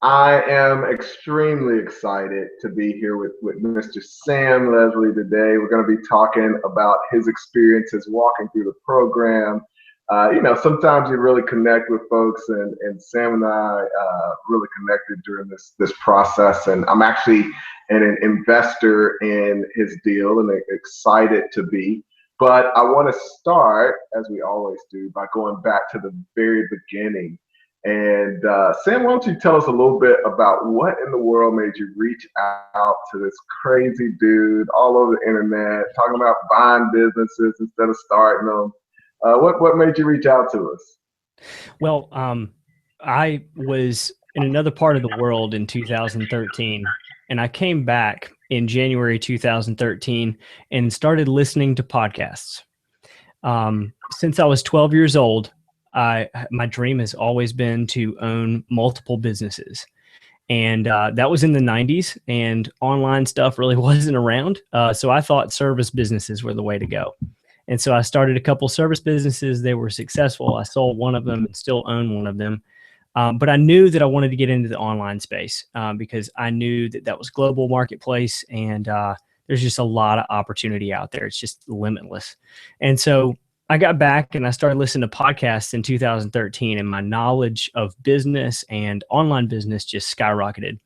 I am extremely excited to be here with Mr. Sam Leslie today. We're going to be talking about his experiences walking through the program. Sometimes you really connect with folks, and Sam and I really connected during this process. And I'm actually an investor in his deal and excited to be. But I want to start, as we always do, by going back to the very beginning. And Sam, why don't you tell us a little bit about what in the world made you reach out to this crazy dude all over the internet, talking about buying businesses instead of starting them? What made you reach out to us? Well, I was in another part of the world in 2013, and I came back in January 2013 and started listening to podcasts. Since I was 12 years old, my dream has always been to own multiple businesses. And that was in the 90s, and online stuff really wasn't around. So I thought service businesses were the way to go. And so I started a couple service businesses. They were successful. I sold one of them and still own one of them. But I knew that I wanted to get into the online space because I knew that that was global marketplace, and there's just a lot of opportunity out there. It's just limitless. And so I got back and I started listening to podcasts in 2013, and my knowledge of business and online business just skyrocketed.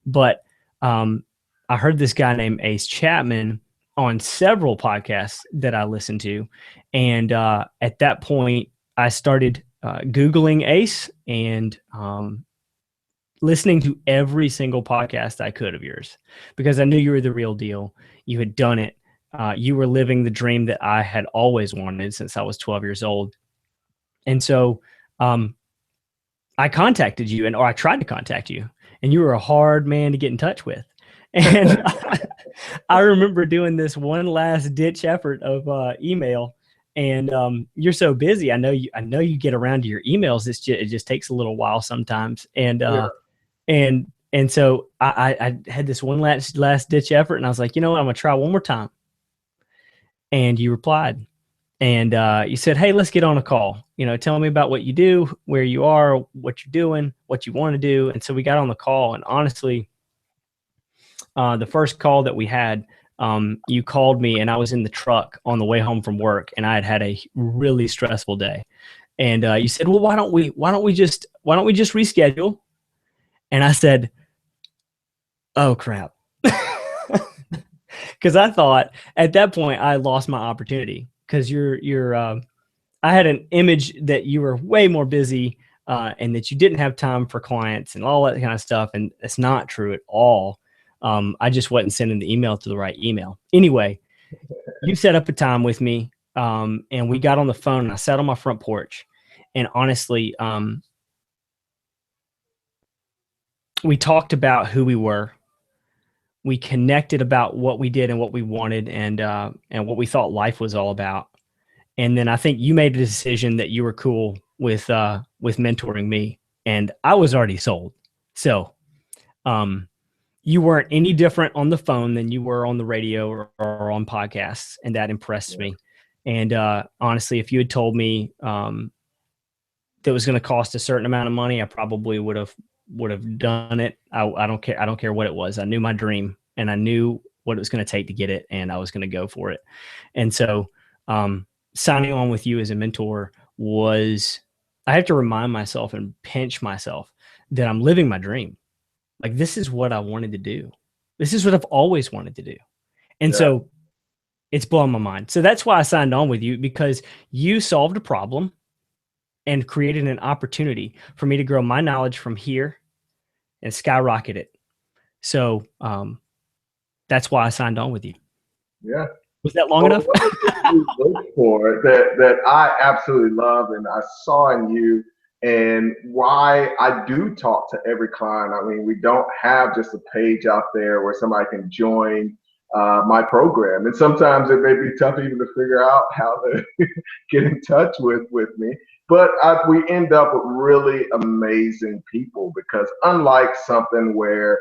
But I heard this guy named Ace Chapman on several podcasts that I listened to. And at that point, I started Googling Ace and listening to every single podcast I could of yours because I knew you were the real deal. You had done it. You were living the dream that I had always wanted since I was 12 years old. And so I contacted you, or I tried to contact you, and you were a hard man to get in touch with. And I remember doing this one last ditch effort of email, and you're so busy. I know you get around to your emails. It just takes a little while sometimes. And Yeah. and so I had this one last ditch effort, and I was like, you know what, I'm gonna try one more time. And you replied, and you said, hey, let's get on a call. Tell me about what you do, where you are, what you're doing, what you want to do. And so we got on the call, and honestly, the first call that we had, you called me and I was in the truck on the way home from work, and I had a really stressful day. And you said, well, why don't we just reschedule? And I said, oh crap. Cause I thought at that point I lost my opportunity because I had an image that you were way more busy and that you didn't have time for clients and all that kind of stuff. And it's not true at all. I just wasn't sending the email to the right email. Anyway, you set up a time with me, and we got on the phone, and I sat on my front porch. And honestly, we talked about who we were. We connected about what we did and what we wanted, and what we thought life was all about. And then I think you made a decision that you were cool with mentoring me, and I was already sold. So, you weren't any different on the phone than you were on the radio or on podcasts, and that impressed me. And honestly, if you had told me that was going to cost a certain amount of money, I probably would have done it. I don't care. I don't care what it was. I knew my dream, and I knew what it was going to take to get it, and I was going to go for it. And so signing on with you as a mentor was, I have to remind myself and pinch myself that I'm living my dream. Like, this is what I wanted to do. This is what I've always wanted to do. And Yeah. so it's blowing my mind. So that's why I signed on with you, because you solved a problem and created an opportunity for me to grow my knowledge from here and skyrocket it. So that's why I signed on with you. Yeah. Was that long Well, enough? one of the things you look for that I absolutely love and I saw in you, and why I do talk to every client. I mean, we don't have just a page out there where somebody can join my program, and sometimes it may be tough even to figure out how to get in touch with me. But we end up with really amazing people because unlike something where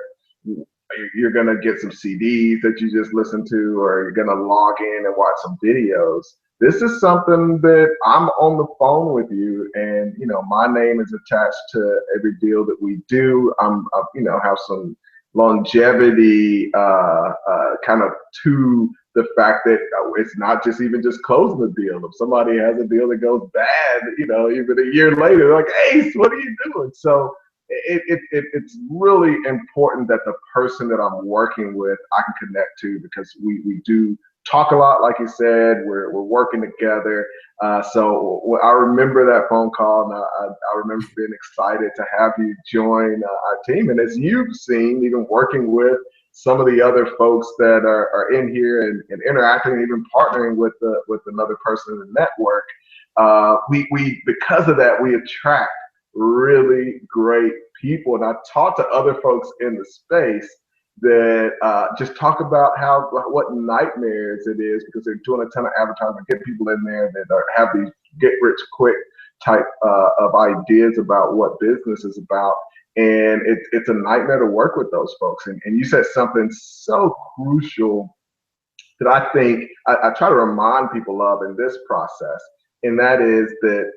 you're going to get some CDs that you just listen to, or you're going to log in and watch some videos. this is something that I'm on the phone with you, and my name is attached to every deal that we do. Have some longevity, kind of to the fact that it's not just even just closing the deal. If somebody has a deal that goes bad, even a year later, they're like, Ace, what are you doing? So it's really important that the person that I'm working with, I can connect to, because we do talk a lot, like you said. We're working together. So I remember that phone call, and I remember being excited to have you join our team. And as you've seen, even working with some of the other folks that are in here and interacting, and even partnering with another person in the network, we because of that, we attract really great people. And I talk to other folks in the space that just talk about what nightmares it is, because they're doing a ton of advertising, get people in there that have these get rich quick type of ideas about what business is about. And it's a nightmare to work with those folks. And you said something so crucial that I think I try to remind people of in this process. And that is that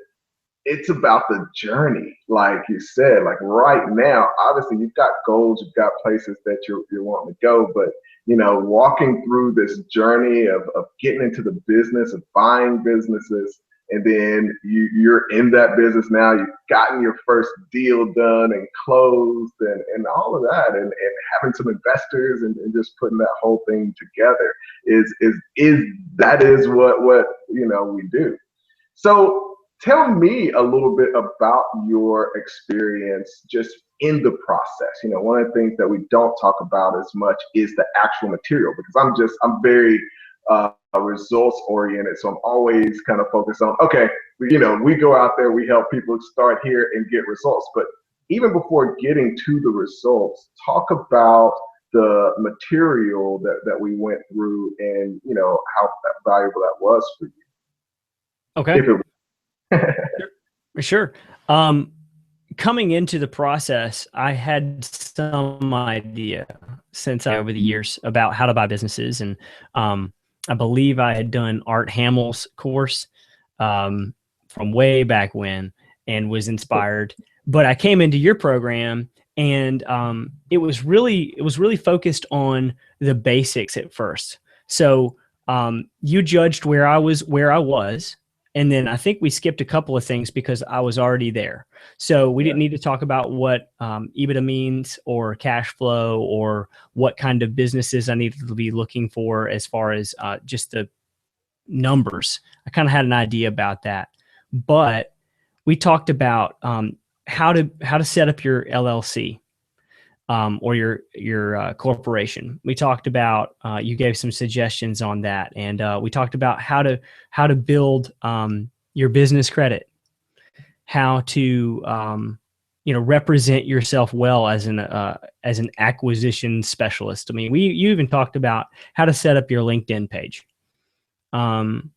it's about the journey, like you said. Like right now, obviously you've got goals, you've got places that you're wanting to go, but walking through this journey of getting into the business of buying businesses, and then you're in that business now, you've gotten your first deal done and closed, and all of that, and having some investors, and just putting that whole thing together is that is what we do. So tell me a little bit about your experience just in the process. One of the things that we don't talk about as much is the actual material, because I'm very results oriented. So I'm always kind of focused on, okay, we go out there, we help people start here and get results. But even before getting to the results, talk about the material that we went through, and how valuable that was for you. Okay. If it Sure. Coming into the process, I had some idea over the years about how to buy businesses. And I believe I had done Art Hamill's course from way back when, and was inspired. But I came into your program, and it was really focused on the basics at first. So you judged where I was. And then I think we skipped a couple of things because I was already there. So we didn't need to talk about what EBITDA means, or cash flow, or what kind of businesses I needed to be looking for as far as just the numbers. I kind of had an idea about that. But we talked about how to set up your LLC. Or your corporation. We talked about you gave some suggestions on that, and we talked about how to build your business credit, how to represent yourself well as an acquisition specialist. I mean, you even talked about how to set up your LinkedIn page, and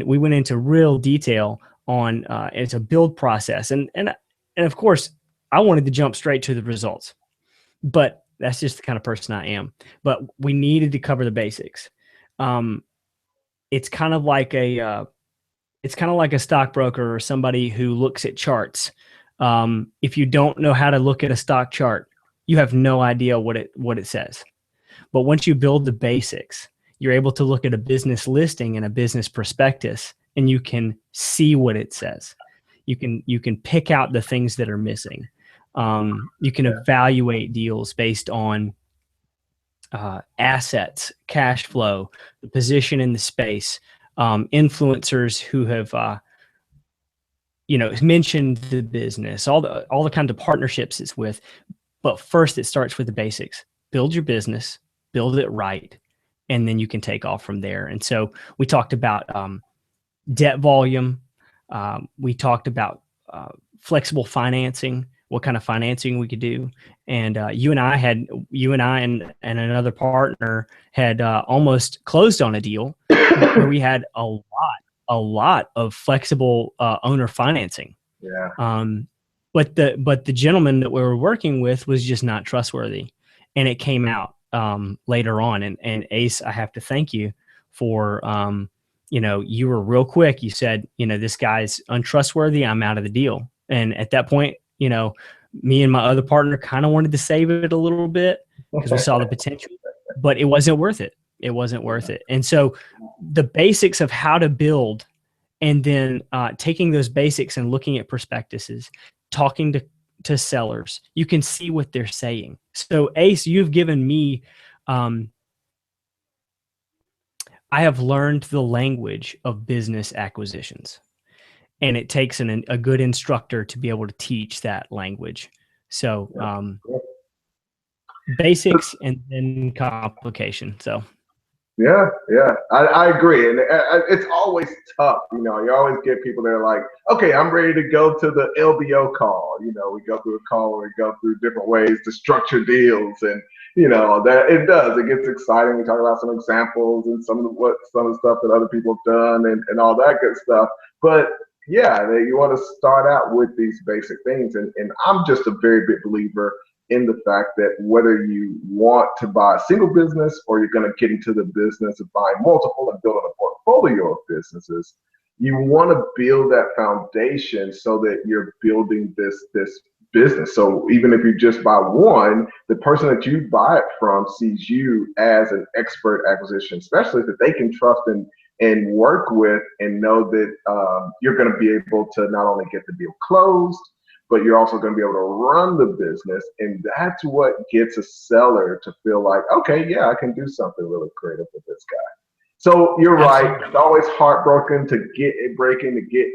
we went into real detail on it's a build process, and of course I wanted to jump straight to the results. But that's just the kind of person I am. But we needed to cover the basics. It's kind of like a stockbroker or somebody who looks at charts. If you don't know how to look at a stock chart, you have no idea what it says. But once you build the basics, you're able to look at a business listing and a business prospectus, and you can see what it says. You can pick out the things that are missing. You can evaluate deals based on assets, cash flow, the position in the space, influencers who have mentioned the business, all the kinds of partnerships it's with. But first, it starts with the basics. Build your business, build it right, and then you can take off from there. And so we talked about debt volume. We talked about flexible financing, what kind of financing we could do. And you and I and another partner had almost closed on a deal where we had a lot of flexible owner financing. Yeah. But the gentleman that we were working with was just not trustworthy, and it came out later on. And Ace, I have to thank you for you were real quick. You said, this guy's untrustworthy. I'm out of the deal. And at that point, me and my other partner kind of wanted to save it a little bit because we saw the potential, but it wasn't worth it. It wasn't worth it. And so the basics of how to build, and then taking those basics and looking at prospectuses, talking to sellers, you can see what they're saying. So Ace, you've given me, I have learned the language of business acquisitions, and it takes a good instructor to be able to teach that language. So basics and then complication. So yeah, I agree, and it's always tough. You always get people that are like, "Okay, I'm ready to go to the LBO call." We go through a call, where we go through different ways to structure deals, and that it gets exciting. We talk about some examples and some of the stuff that other people have done, and all that good stuff. But yeah, you want to start out with these basic things, and I'm just a very big believer in the fact that whether you want to buy a single business or you're going to get into the business of buying multiple and building a portfolio of businesses, you want to build that foundation so that you're building this business. So even if you just buy one, the person that you buy it from sees you as an expert acquisition specialist that they can trust and work with, and know that you're going to be able to not only get the deal closed, but you're also going to be able to run the business. And that's what gets a seller to feel like, okay, yeah, I can do something really creative with this guy. So you're right. It's always heartbreaking to get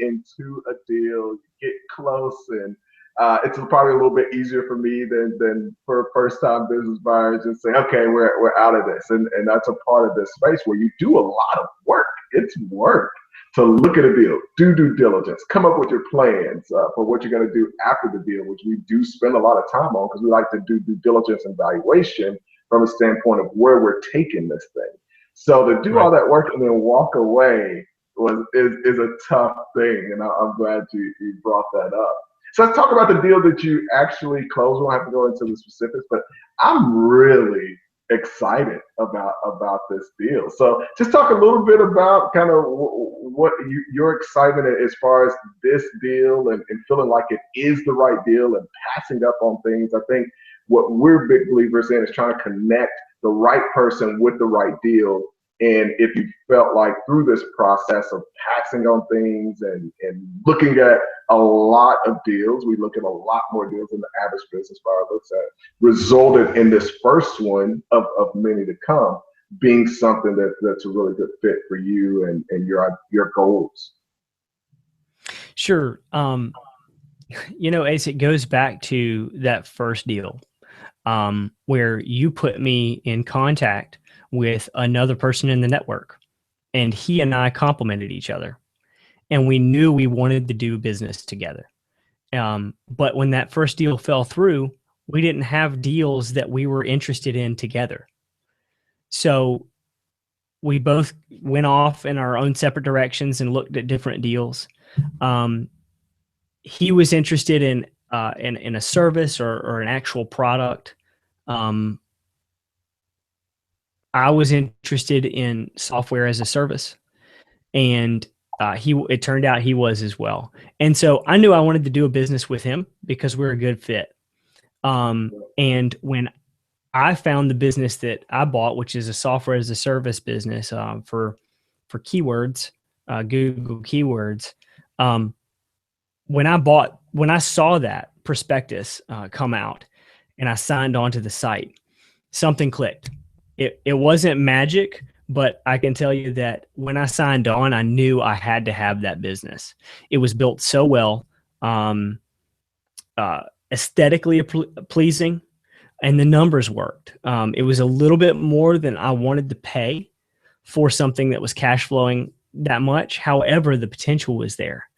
into a deal, get close, and it's probably a little bit easier for me than for first-time business buyers to say, okay, we're out of this, and that's a part of this space where you do a lot of work. It's work to look at a deal, do due diligence, come up with your plans for what you're going to do after the deal, which we do spend a lot of time on because we like to do due diligence and valuation from a standpoint of where we're taking this thing. So to do all that work and then walk away is a tough thing, and I'm glad you brought that up. So let's talk about the deal that you actually closed. We don't have to go into the specifics, but I'm really excited about this deal. So just talk a little bit about kind of what your excitement as far as this deal, and feeling like it is the right deal and passing up on things. I think what we're big believers in is trying to connect the right person with the right deal. And if you felt like through this process of passing on things and looking at a lot of deals, we look at a lot more deals than the average business buyer looks at, resulted in this first one of many to come being something that's a really good fit for you and your goals. Sure. Ace, it goes back to that first deal where you put me in contact with another person in the network, and he and I complimented each other, and we knew we wanted to do business together. But when that first deal fell through, we didn't have deals that we were interested in together. So we both went off in our own separate directions and looked at different deals. He was interested in a service or an actual product. I was interested in software as a service, and it turned out he was as well. And so I knew I wanted to do a business with him because we're a good fit. And when I found the business that I bought, which is a software as a service business for keywords, Google keywords, when I saw that prospectus come out and I signed onto the site, something clicked. It wasn't magic, but I can tell you that when I signed on, I knew I had to have that business. It was built so well, aesthetically pleasing, and the numbers worked. It was a little bit more than I wanted to pay for something that was cash flowing that much. However, the potential was there.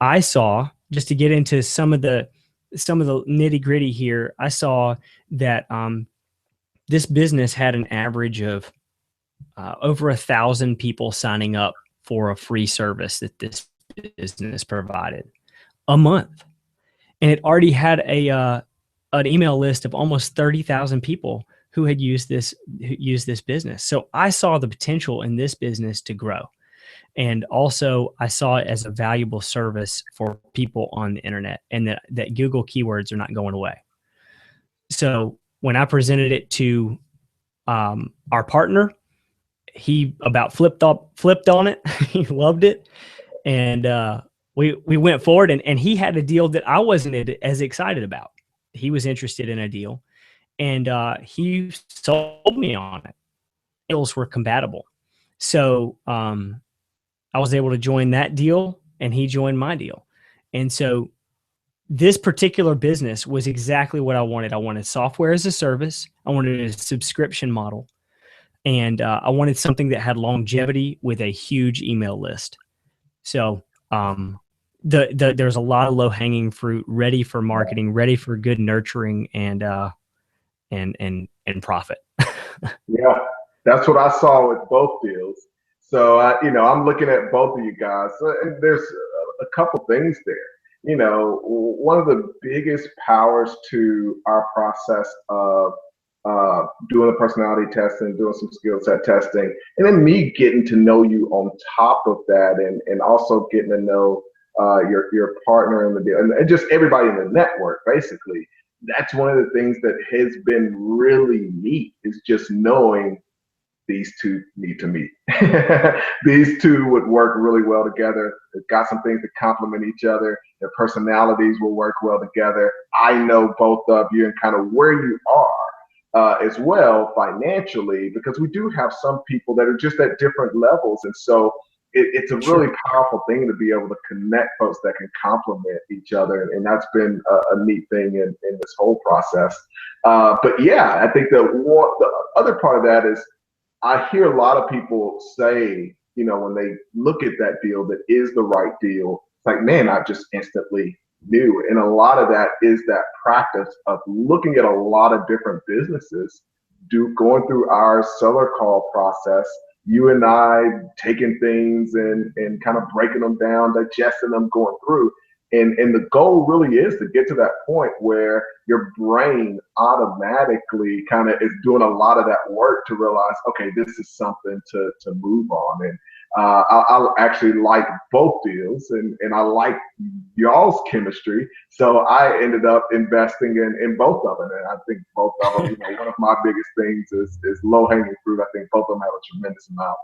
I saw, just to get into some of the nitty gritty here, I saw that this business had an average of over 1,000 people signing up for a free service that this business provided a month. And it already had an email list of almost 30,000 people who had used this business. So I saw the potential in this business to grow. And also I saw it as a valuable service for people on the internet, and that Google keywords are not going away. So when I presented it to our partner, he about flipped on it. He loved it. And we went forward, and he had a deal that I wasn't as excited about. He was interested in a deal, and he sold me on it. Deals were compatible. So I was able to join that deal, and he joined my deal. And so this particular business was exactly what I wanted. I wanted software as a service. I wanted a subscription model. And I wanted something that had longevity with a huge email list. So there's a lot of low hanging fruit, ready for marketing, ready for good nurturing and profit. Yeah, that's what I saw with both deals. So I'm looking at both of you guys, and there's a couple things there. One of the biggest powers to our process of doing a personality test and doing some skill set testing, and then me getting to know you on top of that, and also getting to know your partner in the deal, and just everybody in the network, basically. That's one of the things that has been really neat, is just knowing these two need to meet. These two would work really well together. They've got some things that complement each other. Their personalities will work well together. I know both of you and kind of where you are as well financially, because we do have some people that are just at different levels. And so it's a really powerful thing to be able to connect folks that can complement each other. And that's been a neat thing in this whole process. But yeah, I think the other part of that is, I hear a lot of people say, when they look at that deal that is the right deal, it's like, man, I just instantly knew. And a lot of that is that practice of looking at a lot of different businesses, going through our seller call process, you and I taking things and kind of breaking them down, digesting them, going through. And the goal really is to get to that point where your brain automatically kind of is doing a lot of that work to realize, okay, this is something to move on. And I actually like both deals, and I like y'all's chemistry. So I ended up investing in both of them. And I think both of them, one of my biggest things is low hanging fruit. I think both of them have a tremendous amount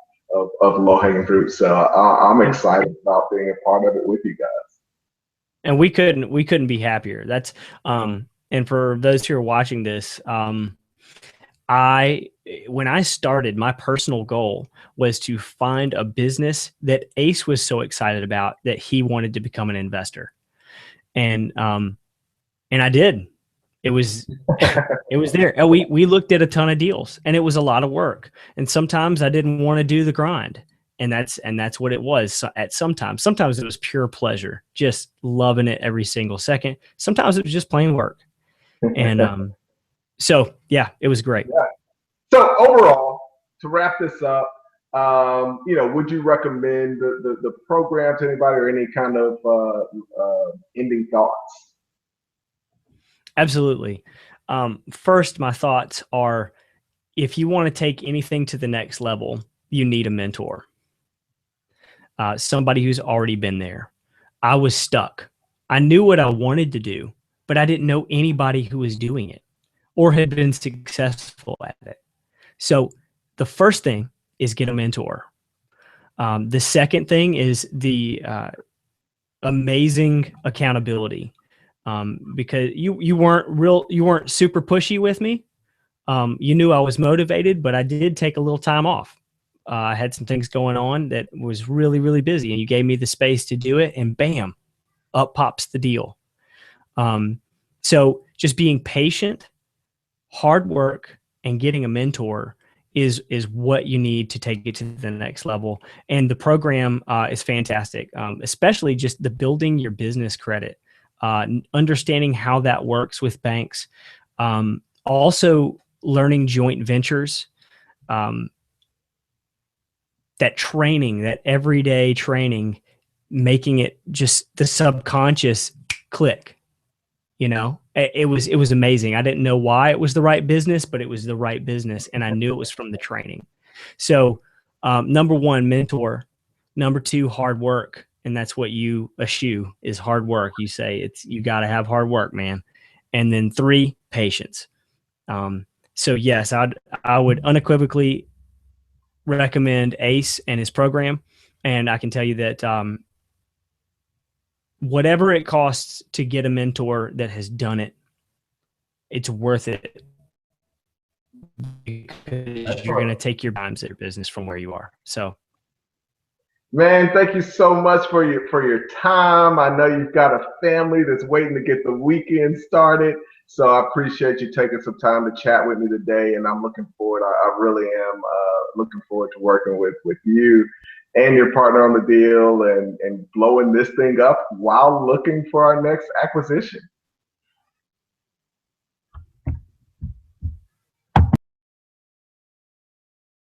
of low hanging fruit. So I'm excited about being a part of it with you guys. And we couldn't be happier. That's and for those who are watching this, when I started, my personal goal was to find a business that Ace was so excited about that he wanted to become an investor. And I did. It was it was there. And we looked at a ton of deals, and it was a lot of work. And sometimes I didn't want to do the grind. And that's what it was. So sometimes it was pure pleasure, just loving it every single second. Sometimes it was just plain work. And so yeah, it was great. Yeah. So overall, to wrap this up, would you recommend the program to anybody, or any kind of ending thoughts? Absolutely. First, my thoughts are, if you want to take anything to the next level, you need a mentor. Somebody who's already been there. I was stuck. I knew what I wanted to do, but I didn't know anybody who was doing it or had been successful at it. So the first thing is get a mentor. The second thing is the amazing accountability, because you weren't super pushy with me. You knew I was motivated, but I did take a little time off. I had some things going on that was really, really busy, and you gave me the space to do it, and bam, up pops the deal. So just being patient, hard work, and getting a mentor is what you need to take it to the next level. And the program is fantastic, especially just the building your business credit, understanding how that works with banks, also learning joint ventures, that training, that everyday training, making it just the subconscious click. It was amazing. I didn't know why it was the right business, but it was the right business, and I knew it was from the training. So number one, mentor. Number two, hard work. And that's what you eschew is hard work. You say you got to have hard work, man. And then three, patience. So yes, I would unequivocally recommend Ace and his program. And I can tell you that whatever it costs to get a mentor that has done it, it's worth it, because you're going to take your times at your business from where you are. So, man, thank you so much for your time. I know you've got a family that's waiting to get the weekend started. So I appreciate you taking some time to chat with me today, and I'm looking forward. I really am looking forward to working with you and your partner on the deal and blowing this thing up while looking for our next acquisition.